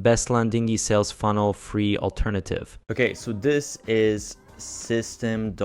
best Landingi sales funnel free alternative. Okay, so this is system.io,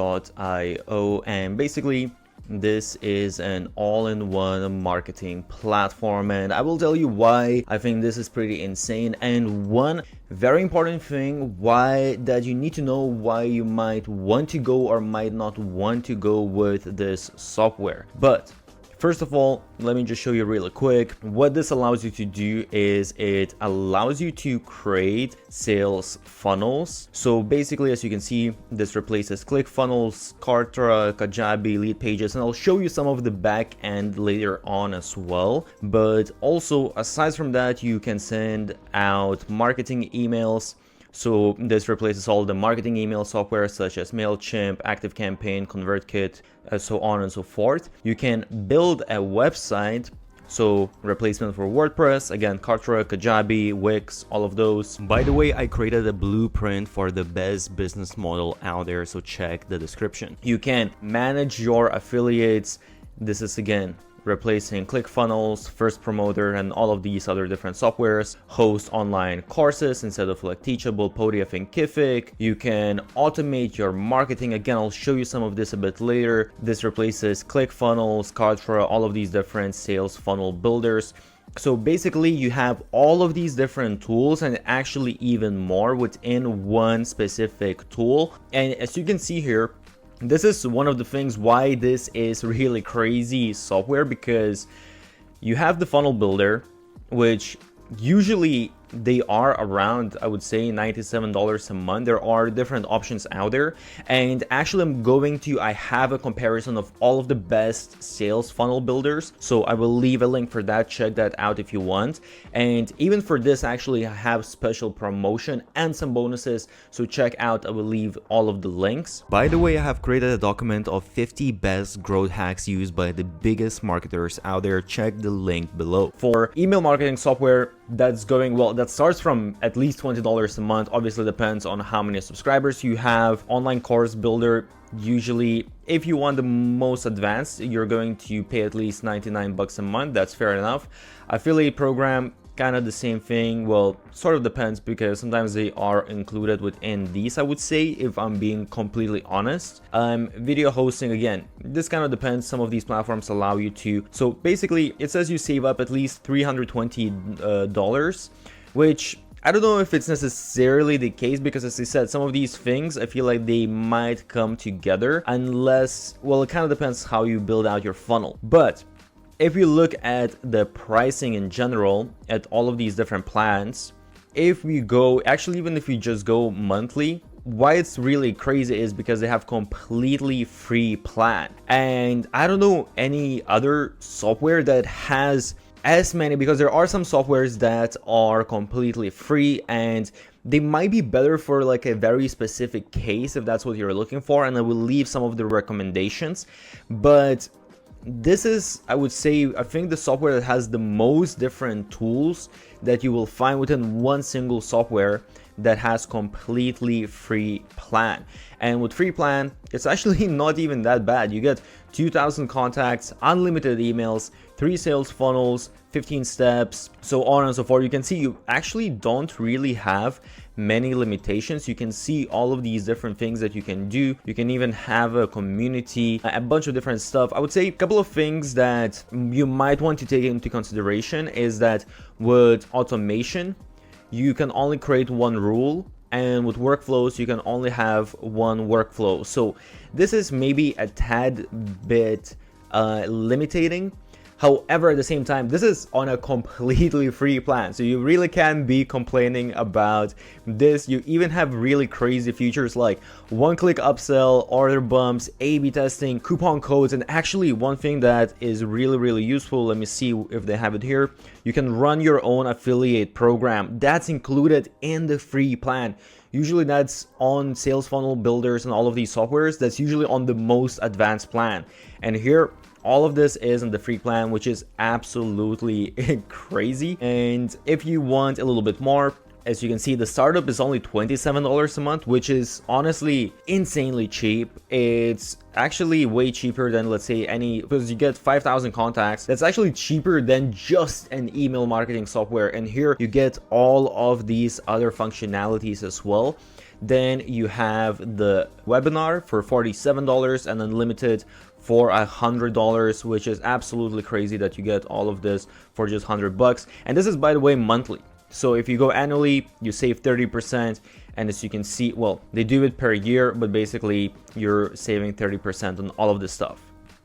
and basically this is an all-in-one marketing platform, and I will tell you why I think this is pretty insane. And one very important thing why that you need to know why you might want to go or might not want to go with this software. But first of all, let me just show you really quick. What this allows you to do is it allows you to create sales funnels. So basically, as you can see, this replaces ClickFunnels, Kartra, Kajabi, Lead Pages, and I'll show you some of the back end later on as well. But also, aside from that, you can send out marketing emails. So this replaces all the marketing email software such as MailChimp, ActiveCampaign, ConvertKit, so on and so forth. You can build a website, so replacement for WordPress, again, Kartra, Kajabi, Wix, all of those. By the way, I created a blueprint for the best business model out there, so check the description. You can manage your affiliates. This is again replacing ClickFunnels, First Promoter, and all of these other different softwares. Host online courses instead of like Teachable, Podium, and Kifik. You can automate your marketing. Again, I'll show you some of this a bit later. This replaces ClickFunnels, Kartra, all of these different sales funnel builders. So basically you have all of these different tools and actually even more within one specific tool. And as you can see here, this is one of the things why this is really crazy software, because you have the funnel builder, which usually they are around, I would say, $97 a month. There are different options out there, and actually I have a comparison of all of the best sales funnel builders, so I will leave a link for that. Check that out if you want. And even for this, actually I have special promotion and some bonuses, so check out. I will leave all of the links. By the way, I have created a document of 50 best growth hacks used by the biggest marketers out there. Check the link below. For email marketing software, that's going well. That starts from at least $20 a month. Obviously depends on how many subscribers you have. Online course builder, usually if you want the most advanced, you're going to pay at least 99 bucks a month. That's fair enough. Affiliate program, kind of the same thing. Well, sort of depends, because sometimes they are included within these, I would say, if I'm being completely honest. Video hosting, again, this kind of depends. Some of these platforms allow you to. So basically it says you save up at least $320, which I don't know if it's necessarily the case, because as I said, some of these things I feel like they might come together unless, well, it kind of depends how you build out your funnel. But if you look at the pricing in general at all of these different plans, if we go, actually even if you just go monthly, why it's really crazy is because they have completely free plan. And I don't know any other software that has as many, because there are some softwares that are completely free and they might be better for like a very specific case if that's what you're looking for, and I will leave some of the recommendations. But this is, I would say, I think the software that has the most different tools that you will find within one single software that has completely free plan. And with free plan, it's actually not even that bad. You get 2,000 contacts, unlimited emails, 3 sales funnels, 15 steps, so on and so forth. You can see you actually don't really have many limitations. You can see all of these different things that you can do. You can even have a community, a bunch of different stuff. I would say a couple of things that you might want to take into consideration is that with automation, you can only create one rule, and with workflows you can only have one workflow. So this is maybe a tad bit limiting. However, at the same time, this is on a completely free plan, so you really can't be complaining about this. You even have really crazy features like one-click upsell, order bumps, A/B testing, coupon codes, and actually one thing that is really useful, let me see if they have it here, you can run your own affiliate program. That's included in the free plan. Usually that's on sales funnel builders and all of these softwares, that's usually on the most advanced plan. And here, all of this is in the free plan, which is absolutely crazy. And if you want a little bit more, As you can see, the startup is only $27 a month, which is honestly insanely cheap. It's actually way cheaper than, let's say, because you get 5,000 contacts. That's actually cheaper than just an email marketing software. And here you get all of these other functionalities as well. Then you have the webinar for $47 and unlimited for $100, which is absolutely crazy that you get all of this for just $100. And this is, by the way, monthly. So if you go annually, you save 30%. And as you can see, well, they do it per year, but basically you're saving 30% on all of this stuff.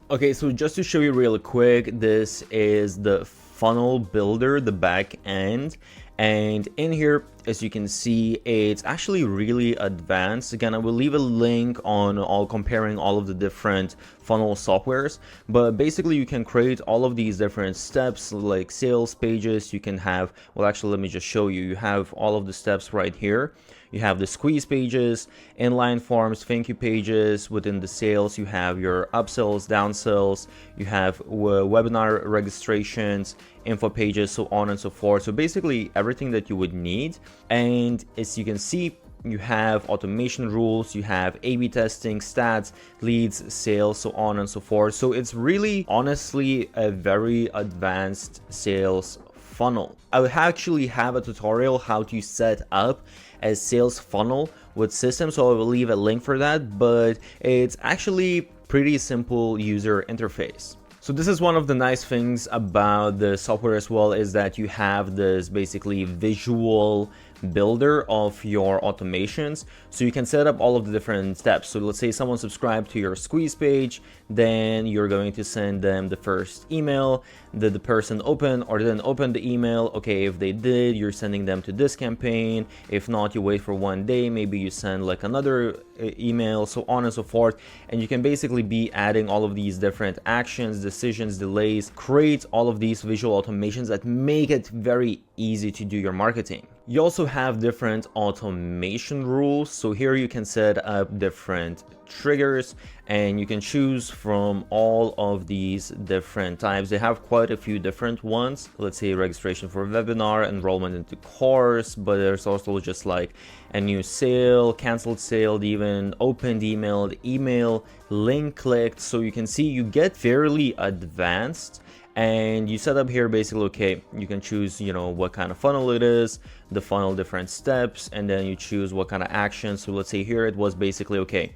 Okay, so just to show you really quick, this is the funnel builder, the back end. And in here, as you can see, it's actually really advanced. Again, I will leave a link on comparing all of the different funnel softwares, but basically you can create all of these different steps like sales pages. You can have, well, actually, let me just show you. You have all of the steps right here. You have the squeeze pages, inline forms, thank you pages. Within the sales, you have your upsells, downsells, you have webinar registrations, info pages, so on and so forth. So basically everything that you would need. And as you can see, you have automation rules, you have A/B testing, stats, leads, sales, so on and so forth. So it's really honestly a very advanced sales funnel. I would actually have a tutorial how to set up a sales funnel with systems, so I will leave a link for that, but it's actually pretty simple user interface. So this is one of the nice things about the software as well, is that you have this basically visual builder of your automations, so you can set up all of the different steps. So let's say someone subscribed to your squeeze page, then you're going to send them the first email. Did the person open or didn't open the email? Okay, if they did, you're sending them to this campaign. If not, you wait for 1 day, maybe you send like another email, so on and so forth. And you can basically be adding all of these different actions, decisions, delays, create all of these visual automations that make it very easy to do your marketing. You also have different automation rules. So here you can set up different triggers and you can choose from all of these different types. They have quite a few different ones. Let's say registration for a webinar, enrollment into course, but there's also just like a new sale, canceled sale, even opened email, link clicked. So you can see you get fairly advanced. And you set up here basically, okay, you can choose, you know, what kind of funnel it is, the funnel different steps, and then you choose what kind of action. So let's say here it was basically, okay,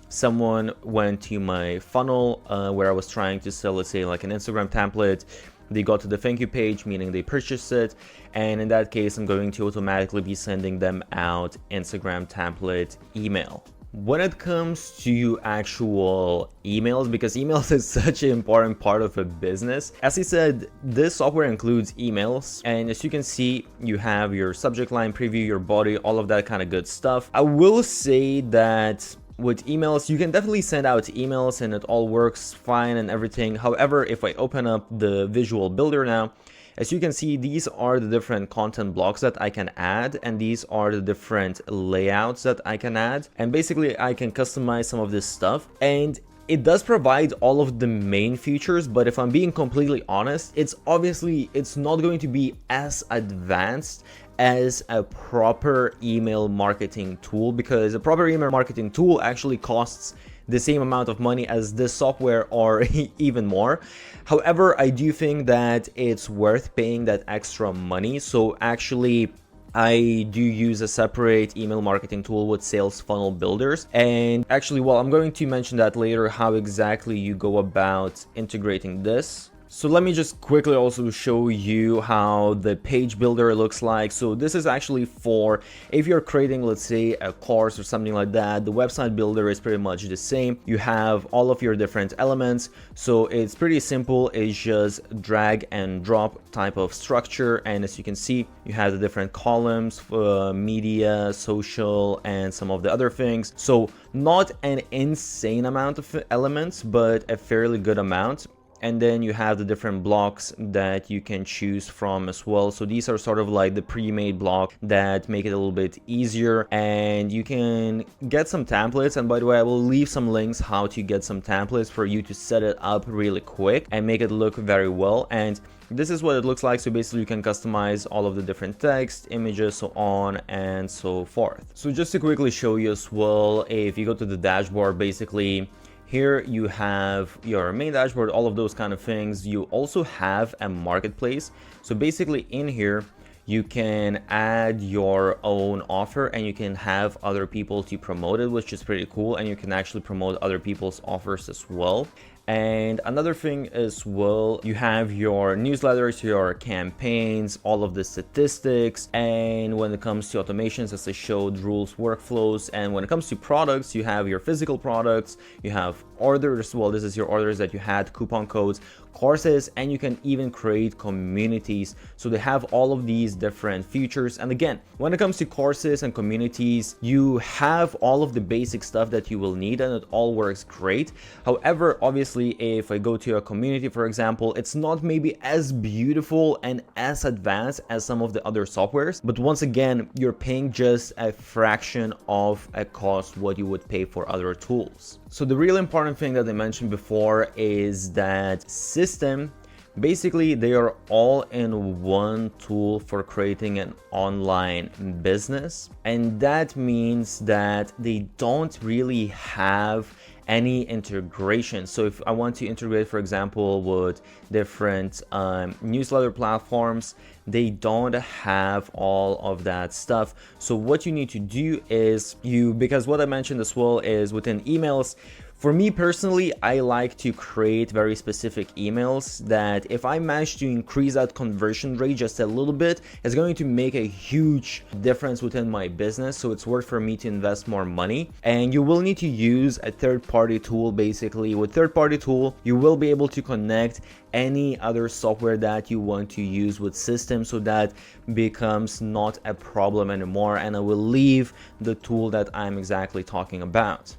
someone went to my funnel where I was trying to sell, let's say like an Instagram template. They got to the thank you page, meaning they purchased it. And in that case, I'm going to automatically be sending them out Instagram template email. When it comes to actual emails, because emails is such an important part of a business, as I said, this software includes emails, and as you can see, you have your subject line, preview, your body, all of that kind of good stuff. I will say that with emails, you can definitely send out emails and it all works fine and everything. However, if I open up the visual builder now, as you can see, these are the different content blocks that I can add, and these are the different layouts that I can add. And basically, I can customize some of this stuff. And it does provide all of the main features, but if I'm being completely honest, it's not going to be as advanced as a proper email marketing tool, because a proper email marketing tool actually costs the same amount of money as this software or even more. However, I do think that it's worth paying that extra money. So actually, I do use a separate email marketing tool with sales funnel builders. And actually, well, I'm going to mention that later, how exactly you go about integrating this. So let me just quickly also show you how the page builder looks like. So this is actually for if you're creating, let's say, a course or something like that. The website builder is pretty much the same. You have all of your different elements. So it's pretty simple. It's just drag and drop type of structure. And as you can see, you have the different columns for media, social, and some of the other things. So not an insane amount of elements, but a fairly good amount. and then you have the different blocks that you can choose from as well. So these are sort of like the pre-made block that make it a little bit easier, and you can get some templates. And by the way, I will leave some links how to get some templates for you to set it up really quick and make it look very well. And this is what it looks like. So basically you can customize all of the different text, images, so on and so forth. So just to quickly show you as well, if you go to the dashboard, basically here you have your main dashboard, all of those kind of things. You also have a marketplace. So basically in here, you can add your own offer and you can have other people to promote it, which is pretty cool. And you can actually promote other people's offers as well. And another thing as well, you have your newsletters, your campaigns, all of the statistics. And when it comes to automations, as I showed, rules, workflows. And when it comes to products, you have your physical products, you have orders. Well, this is your orders that you had, coupon codes, courses, and you can even create communities. So they have all of these different features. And again, when it comes to courses and communities, you have all of the basic stuff that you will need, and it all works great. However, obviously, if I go to a community, for example, it's not maybe as beautiful and as advanced as some of the other softwares, but once again, you're paying just a fraction of a cost what you would pay for other tools. So the really important thing that I mentioned before is that system, basically they are all in one tool for creating an online business. And that means that they don't really have any integration. So if I want to integrate, for example, with different newsletter platforms, they don't have all of that stuff. So what you need to do is because what I mentioned as well is within emails, for me personally, I like to create very specific emails that if I manage to increase that conversion rate just a little bit, it's going to make a huge difference within my business. So it's worth for me to invest more money. And you will need to use a third-party tool. Basically, with third-party tool, you will be able to connect any other software that you want to use with systems, so that becomes not a problem anymore. And I will leave the tool that I'm exactly talking about.